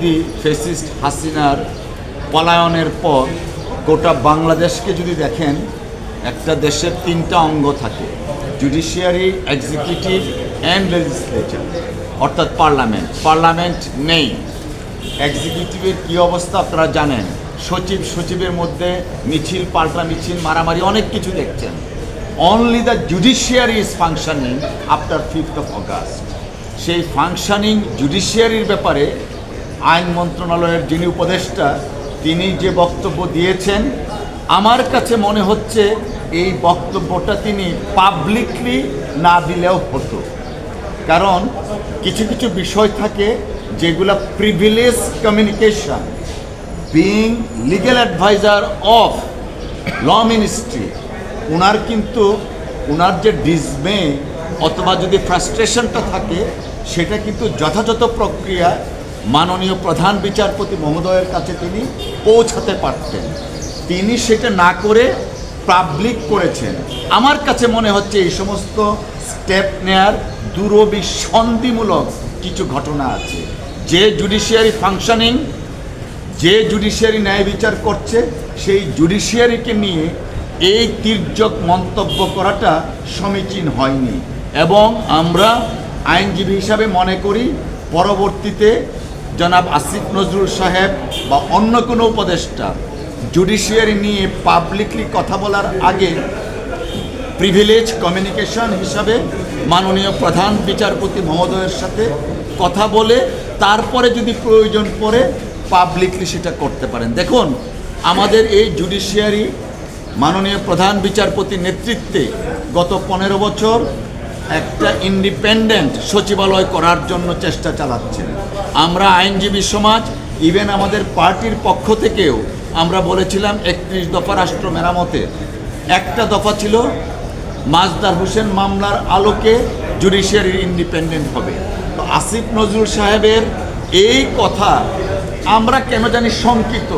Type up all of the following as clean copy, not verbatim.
যদি ফ্যাসিস্ট হাসিনার পলায়নের পর গোটা বাংলাদেশকে যদি দেখেন, একটা দেশের তিনটা অঙ্গ থাকে, জুডিশিয়ারি, এক্সিকিউটিভ অ্যান্ড লেজিসলেচার, অর্থাৎ পার্লামেন্ট নেই। এক্সিকিউটিভের কী অবস্থা আপনারা জানেন, সচিবের মধ্যে মিছিল, পাল্টা মিছিল, মারামারি, অনেক কিছু দেখছেন। Only the judiciary is functioning after 5th of August। সেই ফাংশনিং জুডিশিয়ারির ব্যাপারে আইন মন্ত্রণালয়ের যিনি উপদেষ্টা, তিনি যে বক্তব্য দিয়েছেন, আমার কাছে মনে হচ্ছে এই বক্তব্যটা তিনি পাবলিকলি না দিলেও হতো। কারণ কিছু কিছু বিষয় থাকে যেগুলো privilege communication. Being legal advisor of law ministry, ওনার যে ডিসমে অথবা যদি ফ্রাস্ট্রেশনটা থাকে, সেটা কিন্তু যথাযথ প্রক্রিয়া মাননীয় প্রধান বিচারপতি মহোদয়ের কাছে তিনি পৌঁছাতে পারতেন। তিনি সেটা না করে পাবলিক করেছেন। আমার কাছে মনে হচ্ছে এই সমস্ত স্টেপ নেয়ার দুরভিসন্ধিমূলক কিছু ঘটনা আছে। যে জুডিশিয়ারি ফাংশনিং, যে জুডিশিয়ারি ন্যায় বিচার করছে, সেই জুডিশিয়ারিকে নিয়ে এই তির্যক মন্তব্য করাটা সমীচীন হয়নি। এবং আমরা আইনজীবী হিসাবে মনে করি পরবর্তীতে জনাব আসিফ নজরুল সাহেব বা অন্য কোনো উপদেষ্টা জুডিশিয়ারি নিয়ে পাবলিকলি কথা বলার আগে প্রিভিলেজ কমিউনিকেশন হিসাবে মাননীয় প্রধান বিচারপতি মহোদয়ের সাথে কথা বলে তারপরে যদি প্রয়োজন পড়ে পাবলিকলি সেটা করতে পারেন। দেখুন, আমাদের এই জুডিশিয়ারি মাননীয় প্রধান বিচারপতির নেতৃত্বে গত 15 বছর একটা ইন্ডিপেন্ডেন্ট সচিবালয় করার জন্য চেষ্টা চালাচ্ছেন। আমরা আইনজীবী সমাজ, ইভেন আমাদের পার্টির পক্ষ থেকেও আমরা বলেছিলাম 31 দফা রাষ্ট্র মেরামতের একটা দফা ছিল মাজদার হোসেন মামলার আলোকে জুডিশিয়ারি ইন্ডিপেন্ডেন্ট হবে। তো আসিফ নজরুল সাহেবের এই কথা আমরা কেন জানি শঙ্কিত।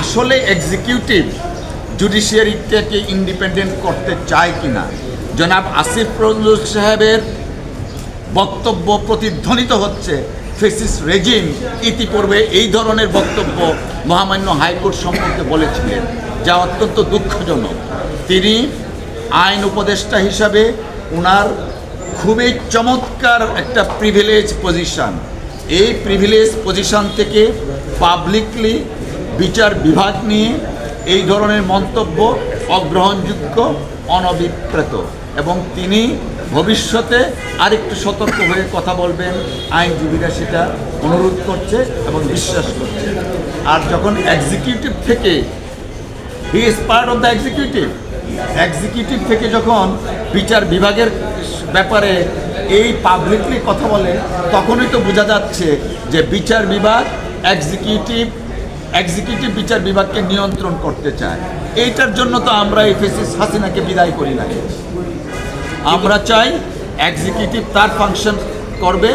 আসলে এক্সিকিউটিভ জুডিশিয়ারিটাকে ইন্ডিপেন্ডেন্ট করতে চায় কিনা। জনাব আসিফ নজরুল সাহেবের বক্তব্য প্রতিধ্বনিত হচ্ছে ফ্যাসিস্ট রেজিম ইতিপূর্বে এই ধরনের বক্তব্য মহামান্য হাইকোর্ট সম্পর্কে বলেছিলেন, যা অত্যন্ত দুঃখজনক। তিনি আইন উপদেষ্টা হিসাবে ওনার খুবই চমৎকার একটা প্রিভিলেজ পজিশন। এই প্রিভিলেজ পজিশন থেকে পাবলিকলি বিচার বিভাগ নিয়ে এই ধরনের মন্তব্য অগ্রহণযোগ্য, অনভিপ্রেত। এবং তিনি ভবিষ্যতে আরেকটু সতর্ক হয়ে কথা বলবেন, আইনজীবীরা সেটা অনুরোধ করছে এবং বিশ্বাস করছে। আর যখন এক্সিকিউটিভ থেকে, he is part of the executive থেকে যখন বিচার বিভাগের ব্যাপারে এই পাবলিকলি কথা বলে, তখনই তো বোঝা যাচ্ছে যে বিচার বিভাগ এক্সিকিউটিভ বিচার বিভাগকে নিয়ন্ত্রণ করতে চায়। এইটার জন্য তো আমরা এই ফ্যাসিস্ট হাসিনাকে বিদায় করি না। আমরা চাই এক্সিকিউটিভ তার ফাংশন করবে,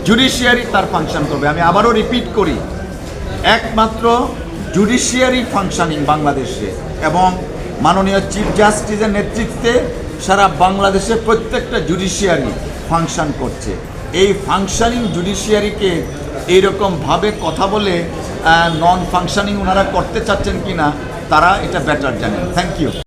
জুডিশিয়ারি তার ফাংশন করবে। আমি আবারও রিপিট করি, একমাত্র জুডিশিয়ারি ফাংশনিং বাংলাদেশে এবং মাননীয় চিফ জাস্টিসের নেতৃত্বে সারা বাংলাদেশে প্রত্যেকটা জুডিশিয়ারি ফাংশন করছে। এই ফাংশনিং জুডিশিয়ারিকে এইরকমভাবে কথা বলে নন ফাংশনিং ওনারা করতে চাচ্ছেন কিনা, তারা এটা বেটার জানেন। Thank you.